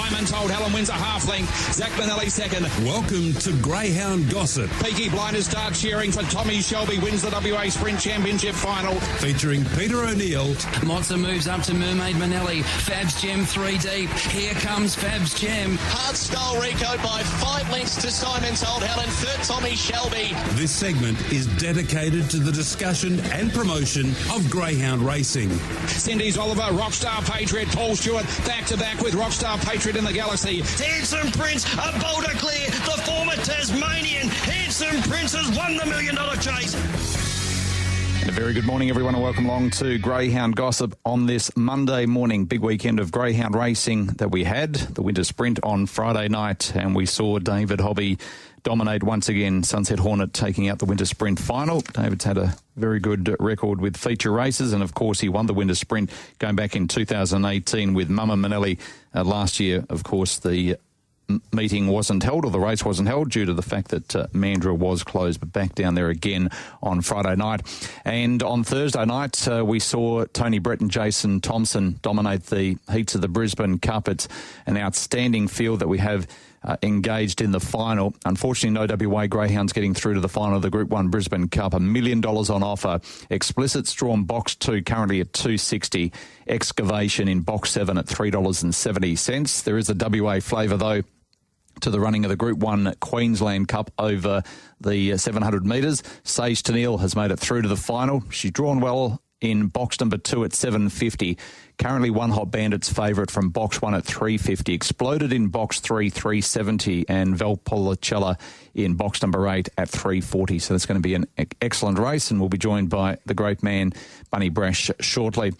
Simon's Old Helen wins a half length. Zach Manelli second. Welcome to Greyhound Gossip. Peaky Blinders Dark Shearing for Tommy Shelby wins the WA Sprint Championship final. Featuring Peter O'Neill. Mozza moves up to Mermaid Manelli. Fab's Gem 3 deep. Here comes Fab's Gem. Hard Style Rico by 5 lengths to Simon's Old Helen. Third Tommy Shelby. This segment is dedicated to the discussion and promotion of greyhound racing. Cindy's Oliver, Rockstar Patriot, Paul Stewart, back-to-back with Rockstar Patriot in the Galaxy. Handsome Prince, a bolder clear, the former Tasmanian. Handsome Prince has won the $1 million chase. A very good morning, everyone, and welcome along to Greyhound Gossip on this Monday morning. Big weekend of greyhound racing that we had. The Winter Sprint on Friday night, and we saw David Hobby dominate once again. Sunset Hornet taking out the Winter Sprint final. David's had a very good record with feature races, and of course he won the Winter Sprint going back in 2018 with Mama Manelli. Last year, of course, the meeting wasn't held, or the race wasn't held, due to the fact that Mandurah was closed, but back down there again on Friday night. And on Thursday night, we saw Tony Brett and Jason Thompson dominate the heats of the Brisbane Cup. It's an outstanding field that we have engaged in the final. Unfortunately, no WA greyhounds getting through to the final of the Group 1 Brisbane Cup. $1 million on offer. Explicit's drawn box 2 currently at $2.60. Excavation in box 7 at $3.70. There is a WA flavour, though, to the running of the Group 1 Queensland Cup over the 700 metres. Sage Tennille has made it through to the final. She's drawn well in box number 2 at $7.50. Currently One Hot Bandit's favourite from box 1 at $3.50. Exploded in box 3, $3.70, and Valpolicella in box number 8 at $3.40. So that's going to be an excellent race, and we'll be joined by the great man Bunny Brasch shortly.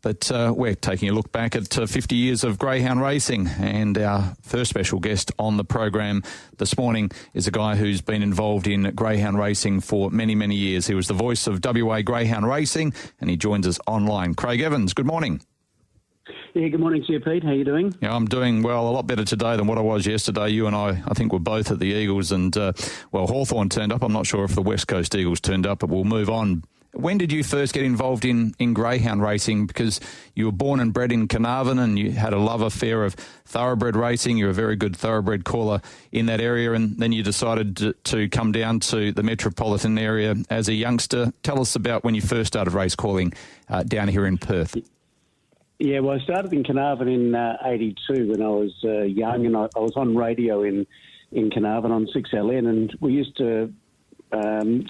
But we're taking a look back at 50 years of greyhound racing, and our first special guest on the program this morning is a guy who's been involved in greyhound racing for many, many years. He was the voice of WA greyhound racing, and he joins us online. Craig Evans, good morning. Yeah, good morning to you, Pete. How are you doing? Yeah, I'm doing well, a lot better today than what I was yesterday. You and I think were both at the Eagles, and, Hawthorn turned up. I'm not sure if the West Coast Eagles turned up, but we'll move on. When did you first get involved in greyhound racing? Because you were born and bred in Carnarvon, and you had a love affair of thoroughbred racing. You're a very good thoroughbred caller in that area, and then you decided to come down to the metropolitan area as a youngster. Tell us about when you first started race calling down here in Perth. Yeah, well, I started in Carnarvon in 82 when I was young, and I was on radio in Carnarvon on 6LN, and we used to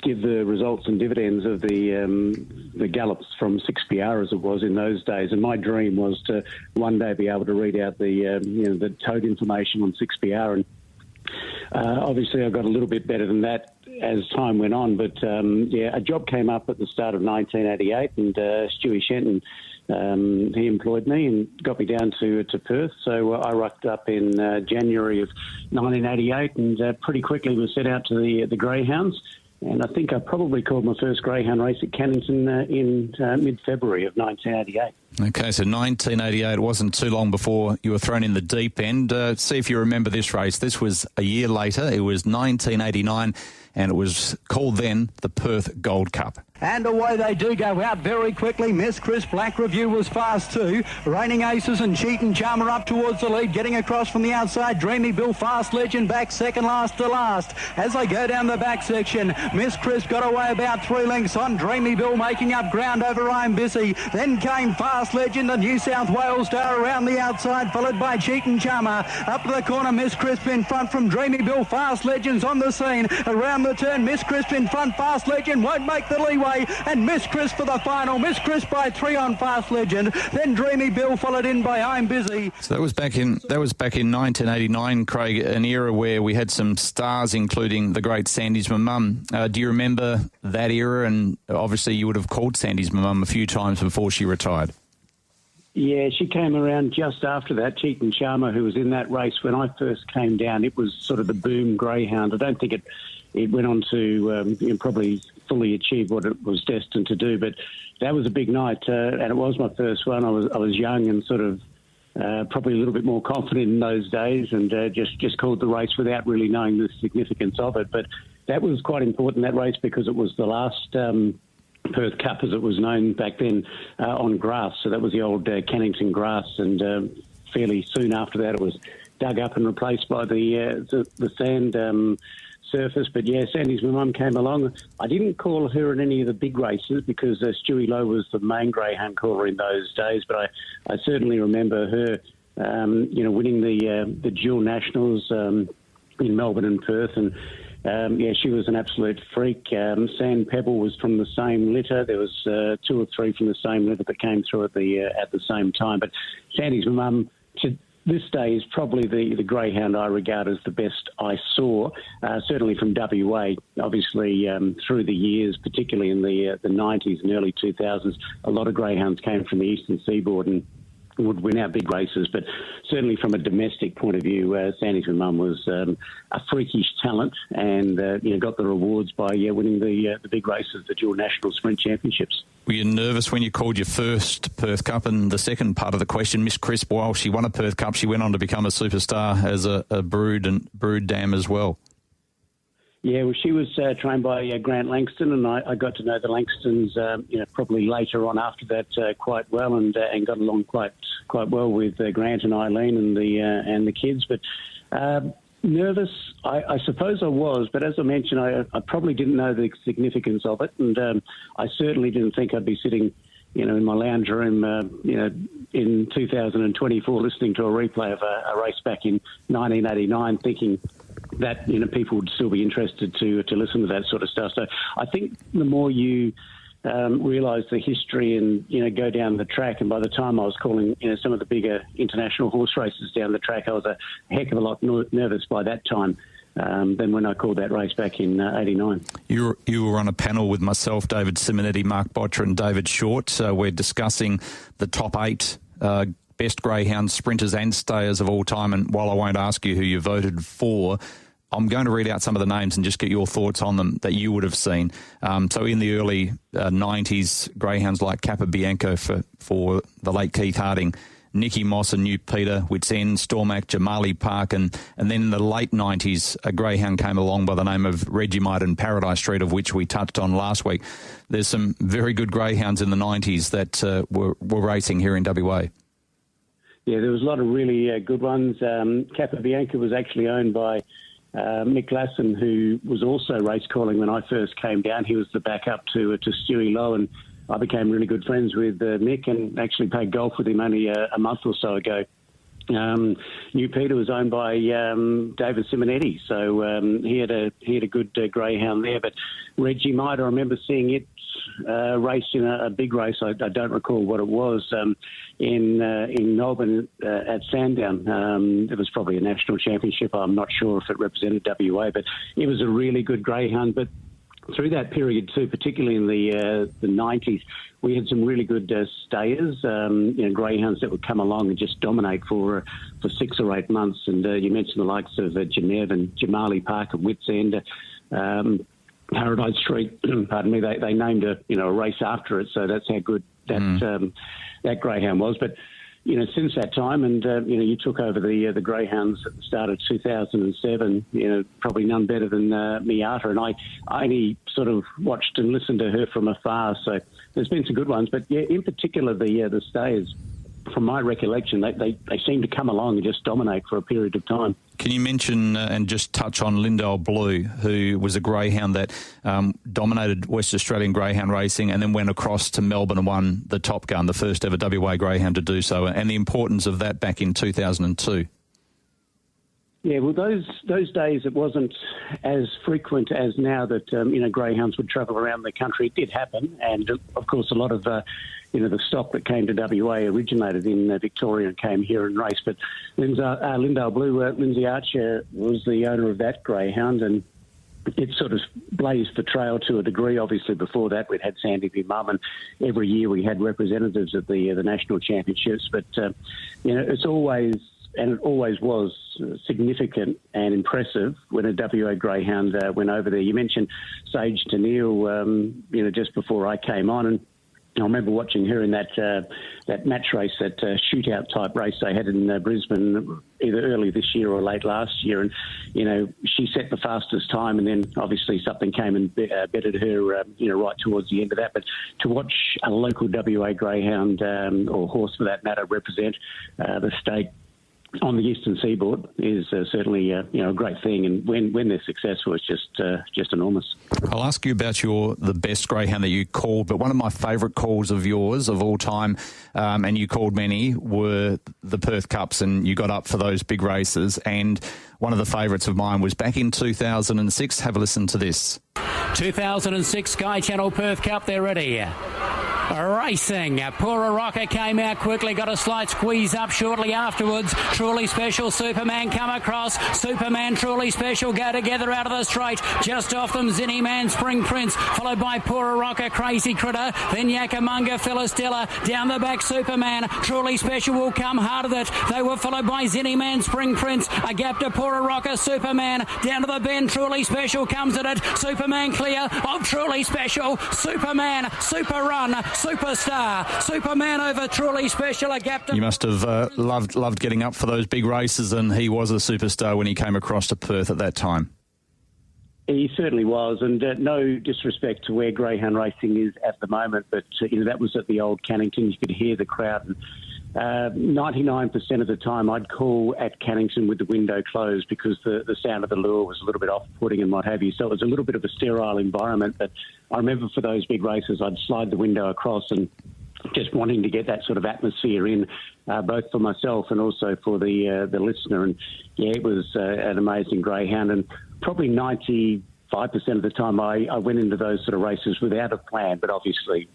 give the results and dividends of the gallops from 6PR as it was in those days. And my dream was to one day be able to read out the tote information on 6PR. And obviously I got a little bit better than that as time went on. But a job came up at the start of 1988, and Stewie Shenton, he employed me and got me down to Perth. So I rocked up in January of 1988, and pretty quickly was sent out to the Greyhounds. And I think I probably called my first greyhound race at Cannington in mid-February of 1988. Okay, so 1988, it wasn't too long before you were thrown in the deep end. See if you remember this race. This was a year later. It was 1989, and it was called then the Perth Gold Cup. And away they do go out very quickly. Miss Chris Black Review was fast too. Reigning Aces and Cheatin' Charmer up towards the lead. Getting across from the outside, Dreamy Bill, Fast Legend back second last to last. As they go down the back section, Miss Chris got away about 3 lengths on. Dreamy Bill making up ground over I'm Busy. Then came Fast Legend, the New South Wales star around the outside, followed by Cheatin' Charmer. Up to the corner, Miss Crisp in front from Dreamy Bill. Fast Legend's on the scene. Around the turn, Miss Crisp in front. Fast Legend won't make the leeway. And Miss Crisp for the final. Miss Crisp by 3 on Fast Legend. Then Dreamy Bill followed in by I'm Busy. So that was back in 1989, Craig, an era where we had some stars, including the great Sandy's Mum. Do you remember that era? And obviously you would have called Sandy's Mum a few times before she retired. Yeah, she came around just after that. Cheatin' Charmer, who was in that race when I first came down, it was sort of the boom greyhound. I don't think it went on to probably fully achieve what it was destined to do, but that was a big night, and it was my first one. I was young and sort of probably a little bit more confident in those days, and just called the race without really knowing the significance of it. But that was quite important, that race, because it was the last Perth Cup, as it was known back then, on grass. So that was the old Cannington grass, and fairly soon after that it was dug up and replaced by the sand surface. But yeah, Sandy's my mum came along. I didn't call her in any of the big races because Stewie Lowe was the main greyhound caller in those days. But I certainly remember her, winning the dual nationals in Melbourne and Perth, and she was an absolute freak. Sand Pebble was from the same litter. There was 2 or 3 from the same litter that came through at the same time. But Sandy's my mum, to this day, is probably the greyhound I regard as the best I saw, certainly from WA. Obviously, through the years, particularly in the 90s and early 2000s, a lot of greyhounds came from the eastern seaboard and would win our big races. But certainly from a domestic point of view, Sandy's mum was a freakish talent and got the rewards by winning the big races, the dual national sprint championships. Were you nervous when you called your first Perth Cup? And the second part of the question, Miss Crisp, while she won a Perth Cup, she went on to become a superstar as a brood dam as well. Yeah, well, she was trained by Grant Langston, and I got to know the Langstons, probably later on after that quite well, and got along quite well with Grant and Eileen and the kids. But nervous, I suppose I was, but as I mentioned, I probably didn't know the significance of it, and I certainly didn't think I'd be sitting, in my lounge room, in 2024, listening to a replay of a race back in 1989, thinking that people would still be interested to listen to that sort of stuff. So I think the more you realise the history and go down the track, and by the time I was calling some of the bigger international horse races down the track, I was a heck of a lot nervous by that time than when I called that race back in '89. You were on a panel with myself, David Simonetti, Mark Botcher and David Short. We're discussing the top 8 best greyhound sprinters and stayers of all time, and while I won't ask you who you voted for, I'm going to read out some of the names and just get your thoughts on them that you would have seen. So in the early 90s, greyhounds like Capobianco for the late Keith Harding, Nicky Moss and New Peter, Witsend, Stormac, Jamali Park, and then in the late 90s, a greyhound came along by the name of Regimite and Paradise Street, of which we touched on last week. There's some very good greyhounds in the 90s that were racing here in WA. Yeah, there was a lot of really good ones. Capobianco was actually owned by Mick Lassen, who was also race calling when I first came down. He was the backup to Stewie Lowe, and I became really good friends with Mick and actually played golf with him only a month or so ago. New Peter was owned by David Simonetti, so he had a good greyhound there. But Regimite, I remember seeing it race in a big race. I don't recall what it was in Melbourne at Sandown. It was probably a national championship. I'm not sure if it represented WA, but it was a really good greyhound. But through that period too, particularly in the 90s, we had some really good stayers, greyhounds that would come along and just dominate for 6 or 8 months. And you mentioned the likes of Genev and Jamali Park and Witsend, Paradise Street. Pardon me. They named a race after it, so that's how good that greyhound was. But since that time, and you took over the greyhounds at the start of 2007. Probably none better than Miata, and I only sort of watched and listened to her from afar. So there's been some good ones, but yeah, in particular the stayers. From my recollection, they seem to come along and just dominate for a period of time. Can you mention and just touch on Lindale Blue, who was a greyhound that dominated West Australian greyhound racing and then went across to Melbourne and won the Top Gun, the first ever WA greyhound to do so, and the importance of that back in 2002? Yeah, well, those days it wasn't as frequent as now that, greyhounds would travel around the country. It did happen, and, of course, a lot of the stock that came to WA originated in Victoria and came here and raced. But Lindale Blue, Lindsay Archer was the owner of that greyhound, and it sort of blazed the trail to a degree. Obviously, before that, we'd had Sandy v Mum, and every year we had representatives at the national championships. But, it's always... And it always was significant and impressive when a WA greyhound went over there. You mentioned Sage Tennille, just before I came on, and I remember watching her in that match race, that shootout type race they had in Brisbane either early this year or late last year, and she set the fastest time, and then obviously something came and bettered her, right towards the end of that. But to watch a local WA greyhound or horse for that matter represent the state on the eastern seaboard is certainly a great thing, and when they're successful, it's just enormous. I'll ask you about the best greyhound that you called, but one of my favourite calls of yours of all time, and you called many, were the Perth Cups, and you got up for those big races, and one of the favourites of mine was back in 2006. Have a listen to this. 2006 Sky Channel Perth Cup, they're ready. Racing. Pura Rocker came out quickly, got a slight squeeze up shortly afterwards. Truly Special, Superman come across. Superman, Truly Special go together out of the straight. Just off them, Zinny Man, Spring Prince, followed by Pura Rocker, Crazy Critter, then Yakamunga, Philistilla. Down the back, Superman. Truly Special will come hard at it. They were followed by Zinny Man, Spring Prince, a gap to Pura Rocker, Superman. Down to the bend, Truly Special comes at it. Superman clear of Truly Special. Superman, Super Run, Superstar, Superman over Truly Special, a gap to... You must have loved getting up for those big races, and he was a superstar when he came across to Perth at that time. He certainly was, and no disrespect to where greyhound racing is at the moment, but that was at the old Cannington. You could hear the crowd. 99% of the time I'd call at Cannington with the window closed because the sound of the lure was a little bit off-putting and what have you. So it was a little bit of a sterile environment. But I remember for those big races, I'd slide the window across and just wanting to get that sort of atmosphere in, both for myself and also for the listener. And, yeah, it was an amazing greyhound, and probably 95% of the time I went into those sort of races without a plan, but obviously,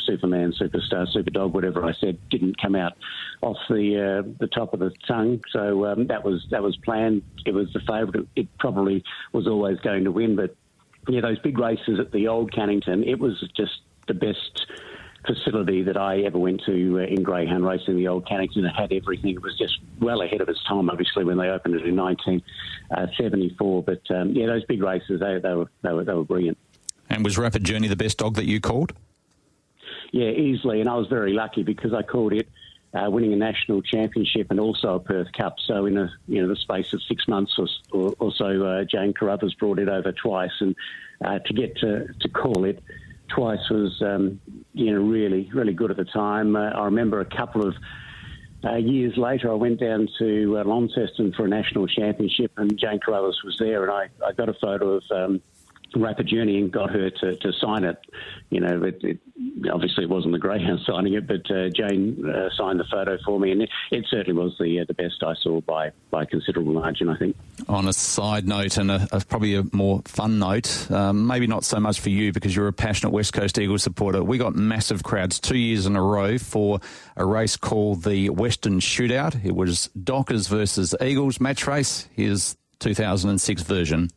Superman, Superstar, Superdog, whatever I said, didn't come out off the top of the tongue. So that was planned. It was the favourite. It probably was always going to win. But, those big races at the old Cannington, it was just the best facility that I ever went to in greyhound racing. The old Cannington, it had everything. It was just well ahead of its time, obviously, when they opened it in 1974. But those big races, they were brilliant. And was Rapid Journey the best dog that you called? Yeah, easily, and I was very lucky because I called it winning a national championship and also a Perth Cup. So in the space of 6 months or so, Jane Carruthers brought it over twice, and to get to call it twice was really, really good at the time. I remember a couple of years later, I went down to Launceston for a national championship, and Jane Carruthers was there, and I got a photo of Rapid Journey and got her to sign it. Obviously it wasn't the greyhound signing it, but Jane signed the photo for me, and it certainly was the best I saw by a considerable margin, I think. On a side note, and probably a more fun note, maybe not so much for you because you're a passionate West Coast Eagles supporter, we got massive crowds 2 years in a row for a race called the Western Shootout. It was Dockers versus Eagles match race. Here's 2006 version.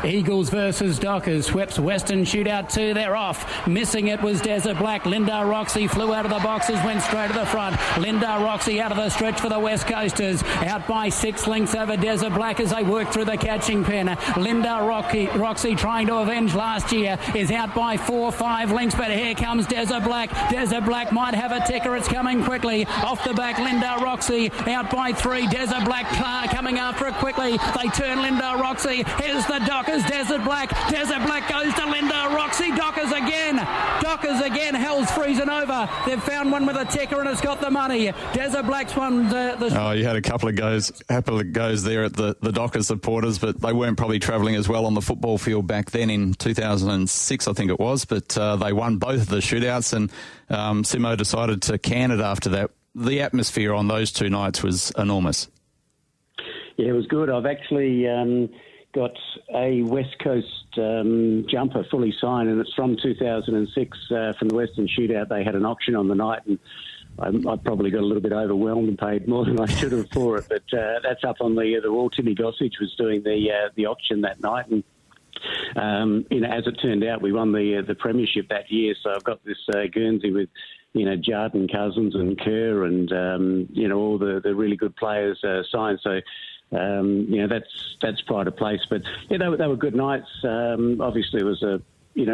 Eagles versus Dockers, swept Western Shootout 2, they're off. Missing it was Desert Black. Linda Roxy flew out of the boxes, went straight to the front. Linda Roxy out of the stretch for the West Coasters, out by 6 lengths over Desert Black as they work through the catching pen. Linda Roxy trying to avenge last year is out by 4-5 lengths, but here comes Desert Black. Desert Black might have a ticker, it's coming quickly. Off the back, Linda Roxy out by 3. Desert Black coming after it quickly. They turn Linda Roxy. Here's the Dockers. Desert Black goes to Linda Roxy. Dockers again. Hell's freezing over. They've found one with a ticker and it's got the money. Desert Black's won Oh, you had a couple of goes there at the Dockers supporters, but they weren't probably travelling as well on the football field back then in 2006, I think it was. But they won both of the shootouts, and Simo decided to can it after that. The atmosphere on those 2 nights was enormous. Yeah, it was good. I've actually got a West Coast jumper fully signed, and it's from 2006 from the Western Shootout. They had an auction on the night, and I probably got a little bit overwhelmed and paid more than I should have for it. But that's up on the wall. Timmy Gossage was doing the auction that night, and as it turned out, we won the premiership that year. So I've got this Guernsey with Jardine Cousins and Kerr and all the really good players signed. So. That's pride of place, but they were good nights. Obviously, it was a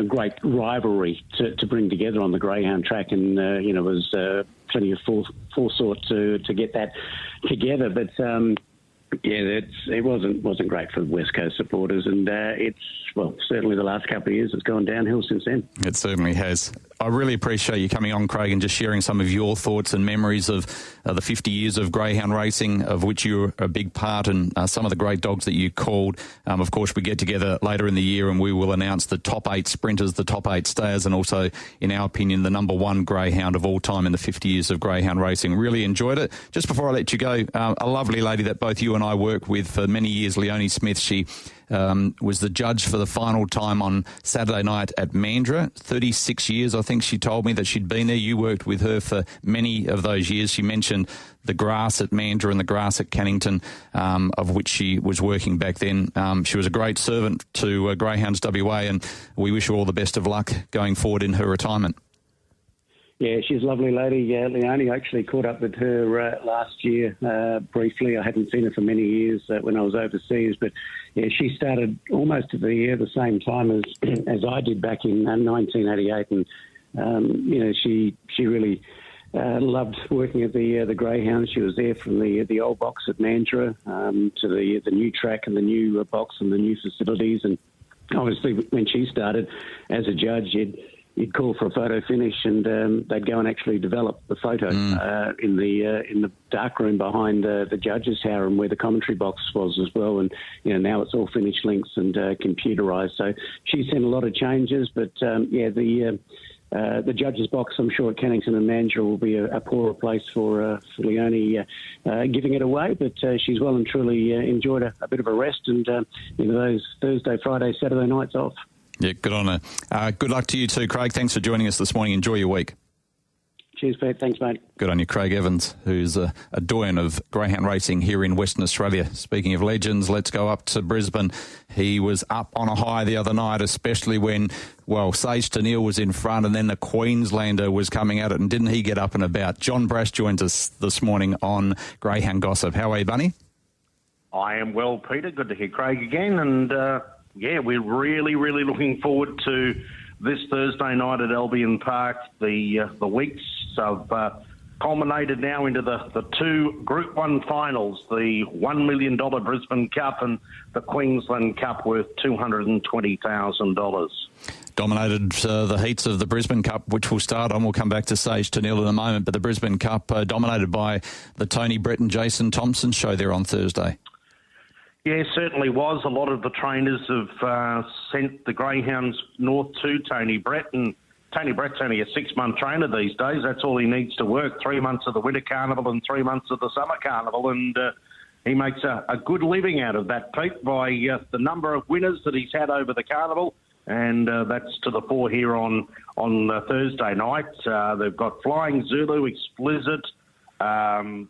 great rivalry to bring together on the greyhound track, and it was plenty of forethought to get that together. But it wasn't great for the West Coast supporters, and certainly the last couple of years it's gone downhill since then. It certainly has. I really appreciate you coming on, Craig, and just sharing some of your thoughts and memories of the 50 years of greyhound racing, of which you're a big part, and some of the great dogs that you called. Of course, we get together later in the year and we will announce the top 8 sprinters, the top 8 stayers, and also, in our opinion, the number 1 greyhound of all time in the 50 years of greyhound racing. Really enjoyed it. Just before I let you go, a lovely lady that both you and I worked with for many years, Leonie Smith, she was the judge for the final time on Saturday night at Mandurah. 36 years, I think she told me that she'd been there. You worked with her for many of those years. She mentioned the grass at Mandurah and the grass at Cannington, of which she was working back then. She was a great servant to Greyhounds WA, and we wish her all the best of luck going forward in her retirement. Yeah, she's a lovely lady, Leonie. I actually caught up with her last year briefly. I hadn't seen her for many years when I was overseas, but yeah, she started almost at the same time as I did back in 1988, and she really loved working at the Greyhounds. She was there from the old box at Mandurah to the new track and the new box and the new facilities, and obviously when she started as a judge, you'd call for a photo finish, and they'd go and actually develop the photo in the dark room behind the judges' tower and where the commentary box was as well. And now it's all finished links and computerised. So she's seen a lot of changes, but the judges' box, I'm sure at Cannington and Mandurah, will be a poorer place for Leonie giving it away. But she's well and truly enjoyed a bit of a rest, and those Thursday, Friday, Saturday nights off. Yeah, good on her. Good luck to you too, Craig. Thanks for joining us this morning. Enjoy your week. Cheers, Pete. Thanks, mate. Good on you, Craig Evans, who's a doyen of greyhound racing here in Western Australia. Speaking of legends, let's go up to Brisbane. He was up on a high the other night, especially when, Sage Tenniel was in front and then the Queenslander was coming at it, and didn't he get up and about? John Brasch joins us this morning on Greyhound Gossip. How are you, Bunny? I am well, Peter. Good to hear Craig again, and we're really, really looking forward to this Thursday night at Albion Park. The weeks have culminated now into the 2 Group 1 finals, the $1 million Brisbane Cup and the Queensland Cup worth $220,000. Dominated the heats of the Brisbane Cup, which we'll start on. We'll come back to Sage Tenniel in a moment, but the Brisbane Cup dominated by the Tony Brett and Jason Thompson show there on Thursday. Yeah, certainly was. A lot of the trainers have sent the greyhounds north to Tony Brett, and Tony Brett's only a 6-month trainer these days. That's all he needs to work, 3 months of the winter carnival and 3 months of the summer carnival, and he makes a good living out of that, Pete, by the number of winners that he's had over the carnival, and that's to the fore here on Thursday night. They've got Flying Zulu, Explicit,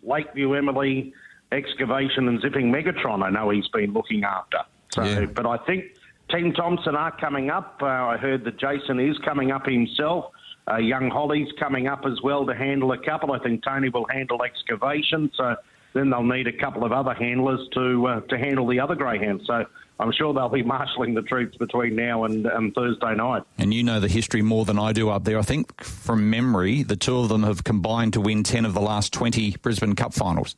Lakeview Emily, Excavation and Zipping Megatron. I know he's been looking after. But I think Team Thompson are coming up. I heard that Jason is coming up himself. Young Holly's coming up as well to handle a couple. I think Tony will handle Excavation. So then they'll need a couple of other handlers to handle the other greyhounds. So I'm sure they'll be marshalling the troops between now and Thursday night. And you know the history more than I do up there. I think from memory, the two of them have combined to win 10 of the last 20 Brisbane Cup finals.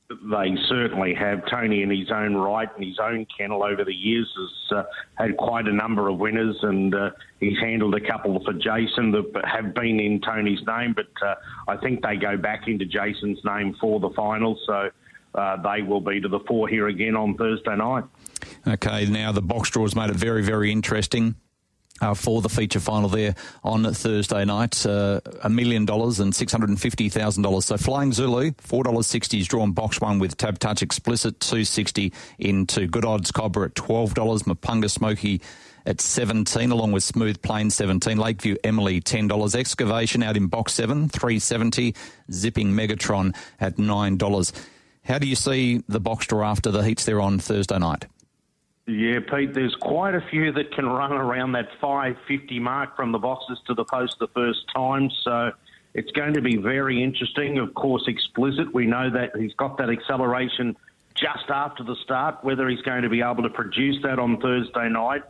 They certainly have. Tony, in his own right and his own kennel over the years, has had quite a number of winners, and he's handled a couple for Jason that have been in Tony's name, but I think they go back into Jason's name for the finals, so they will be to the fore here again on Thursday night. Okay, now the box draws made it very, very interesting. For the feature final there on Thursday night, $1 million and $650,000. So Flying Zulu, $4.60 is drawn box 1 with Tab Touch Explicit, $2.60 into Good Odds Cobra at $12, Mapunga Smoky at $17, along with Smooth Plain $17, Lakeview Emily $10, Excavation out in box 7, $3.70, Zipping Megatron at $9. How do you see the box draw after the heats there on Thursday night? Yeah, Pete, there's quite a few that can run around that 550 mark from the boxes to the post the first time, so it's going to be very interesting. Of course, Explicit, we know that he's got that acceleration just after the start, whether he's going to be able to produce that on Thursday night.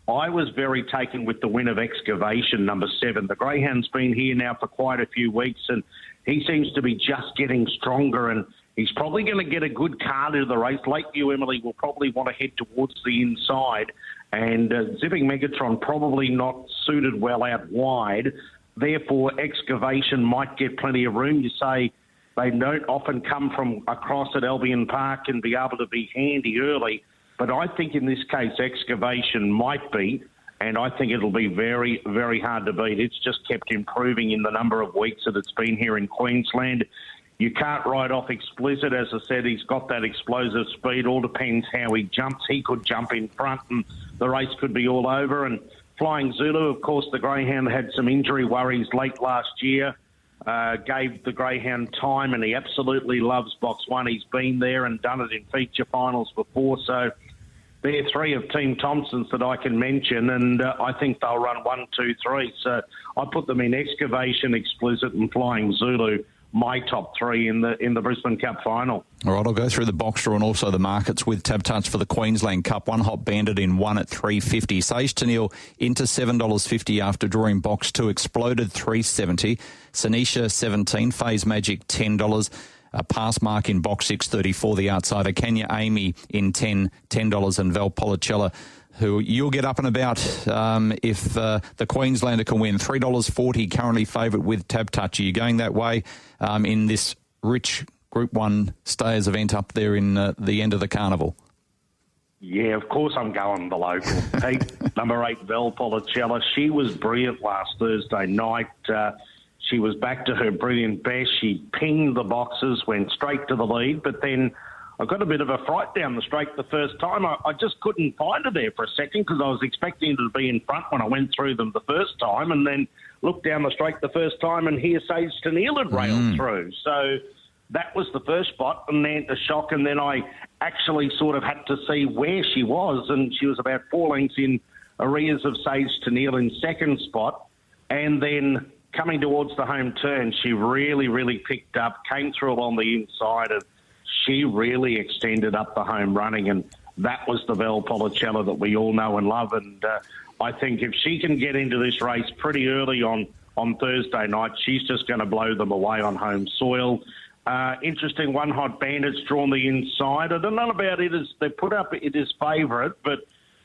I was very taken with the win of Excavation, number 7. The greyhound's been here now for quite a few weeks, and he seems to be just getting stronger, and he's probably going to get a good card into the race. Lakeview Emily will probably want to head towards the inside, and Zipping Megatron probably not suited well out wide. therefore Excavation might get plenty of room. You say they don't often come from across at Albion Park and be able to be handy early, but I think in this case Excavation might be, and I think it'll be very, very hard to beat. It's just kept improving in the number of weeks that it's been here in Queensland. You can't write off Explicit. As I said, he's got that explosive speed. All depends how he jumps. He could jump in front and the race could be all over. And Flying Zulu, of course, the Greyhound had some injury worries late last year. Gave the Greyhound time, and he absolutely loves Box 1. He's been there and done it in feature finals before. So they're three of Team Thompson's that I can mention, and I think they'll run 1, 2, 3. So I put them in Excavation, Explicit and Flying Zulu, my top three in the Brisbane Cup final. All right, I'll go through the box draw and also the markets with Tab Touch for the Queensland Cup. One Hot Bandit in 1 at $3.50. Sage Tennille into $7.50 after drawing box 2. Exploded $3.70. Sanisha 17. Phase Magic $10. A pass mark in box 6.34. The outsider Kenya Amy in $10, and Val Policella, who you'll get up and about if the Queenslander can win. $3.40 currently favourite with Tab Touch. Are you going that way in this rich Group 1 stayers event up there in the end of the carnival? Yeah, of course I'm going the local. Number 8, Val Policella. She was brilliant last Thursday night. She was back to her brilliant best. She pinged the boxes, went straight to the lead, but then I got a bit of a fright down the straight the first time. I just couldn't find her there for a second because I was expecting her to be in front when I went through them the first time, and then looked down the straight the first time and here Sage Tennille had railed through. So that was the first spot, and then a shock, and then I actually sort of had to see where she was, and she was about 4 lengths in arrears of Sage Tennille in second spot, and then coming towards the home turn, she really, really picked up, came through along the inside, and she really extended up the home running, and that was the Val Policella that we all know and love. And I think if she can get into this race pretty early on Thursday night, she's just going to blow them away on home soil. Interesting, One Hot Bandit's drawn the inside. I don't know about it as they put up it as favourite, but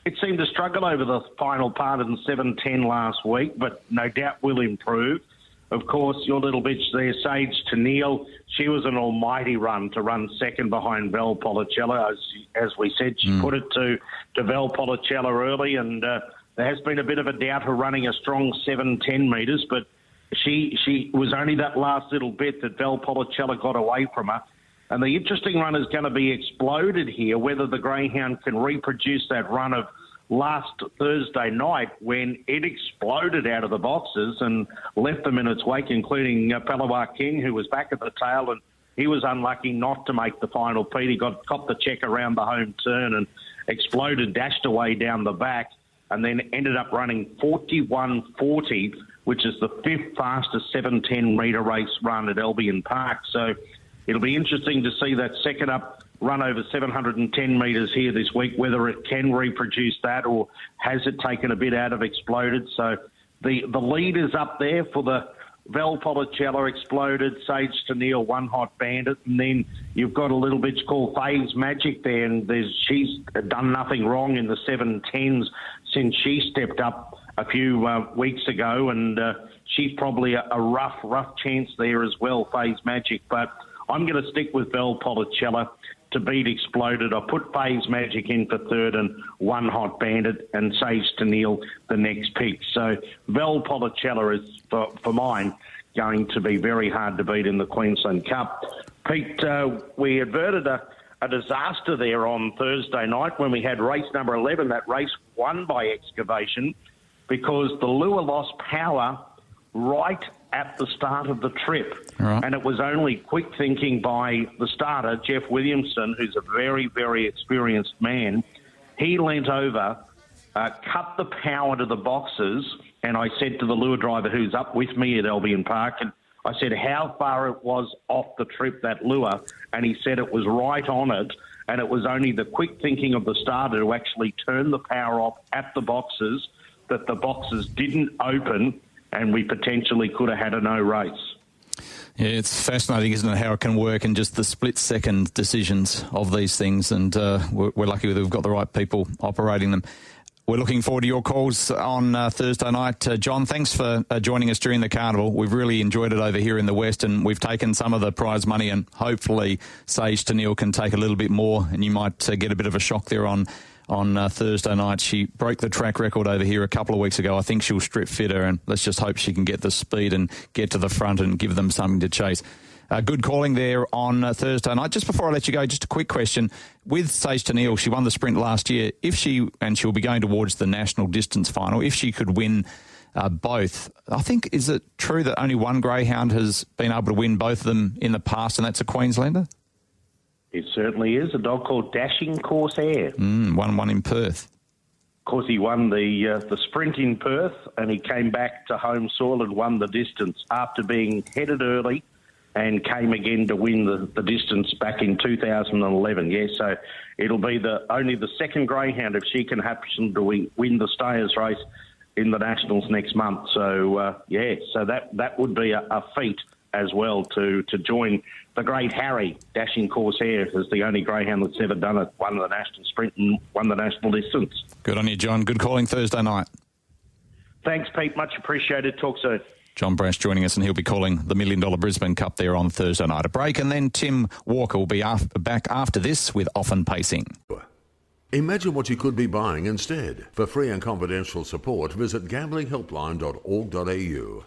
it seemed to struggle over the final part in 7:10 last week, but no doubt will improve. Of course, your little bitch there, Sage Tennille, she was an almighty run to run second behind Val Policella. As we said, she put it to Val Policella early, and there has been a bit of a doubt her running a strong 7:10 metres, but she was only that last little bit that Val Policella got away from her. And the interesting run is going to be Exploded here, whether the Greyhound can reproduce that run of last Thursday night when it exploded out of the boxes and left them in its wake, including Palawa King, who was back at the tail, and he was unlucky not to make the final. Pete, he copped the check around the home turn, and Exploded dashed away down the back and then ended up running 41.40, which is the 5th fastest 7:10 metre race run at Albion Park. So it'll be interesting to see that second up run over 710 metres here this week, whether it can reproduce that or has it taken a bit out of Exploded. So the leaders up there for the Val Policella, Exploded, Sage Tennille, One Hot Bandit, and then you've got a little bitch called Phase Magic there, and she's done nothing wrong in the 7:10s since she stepped up a few weeks ago, and she's probably a rough chance there as well, Phase Magic. But I'm going to stick with Val Policella to beat Exploded. I put Phase Magic in for third and One Hot Bandit and Sage Tennille the next pick. So Val Policella is, for mine, going to be very hard to beat in the Queensland Cup. Pete, we averted a disaster there on Thursday night when we had race number 11. That race won by Excavation because the lure lost power right at the start of the trip. Right. And it was only quick thinking by the starter, Jeff Williamson, who's a very, very experienced man. He leant over, cut the power to the boxes, and I said to the lure driver who's up with me at Albion Park, and I said how far it was off the trip, that lure, and he said it was right on it, and it was only the quick thinking of the starter to actually turn the power off at the boxes, that the boxes didn't open, and we potentially could have had a no race. Yeah, it's fascinating, isn't it, how it can work and just the split-second decisions of these things, and we're lucky that we've got the right people operating them. We're looking forward to your calls on Thursday night. John, thanks for joining us during the carnival. We've really enjoyed it over here in the West, and we've taken some of the prize money, and hopefully Sage Tennille can take a little bit more, and you might get a bit of a shock there on Thursday night. She broke the track record over here a couple of weeks ago. I think she'll strip fitter, and let's just hope she can get the speed and get to the front and give them something to chase. Good calling there on Thursday night. Just before I let you go, just a quick question. With Sage Tennille, she won the sprint last year. And she'll be going towards the national distance final, if she could win both, I think, is it true that only one greyhound has been able to win both of them in the past, and that's a Queenslander? It certainly is. A dog called Dashing Corsair. Won one in Perth. Of course, he won the sprint in Perth, and he came back to home soil and won the distance after being headed early, and came again to win the distance back in 2011. Yes, so it'll be only the second greyhound if she can happen to win the Stayers race in the Nationals next month. So, so that would be a feat as well to join the great Harry, Dashing Corsair, as the only greyhound that's ever done it, won the national sprint and won the national distance. Good on you, John. Good calling Thursday night. Thanks, Pete. Much appreciated. Talk soon. John Brasch joining us, and he'll be calling the $1 Million Brisbane Cup there on Thursday night. A break, and then Tim Walker will be back after this with Often Pacing. Imagine what you could be buying instead. For free and confidential support, visit gamblinghelpline.org.au.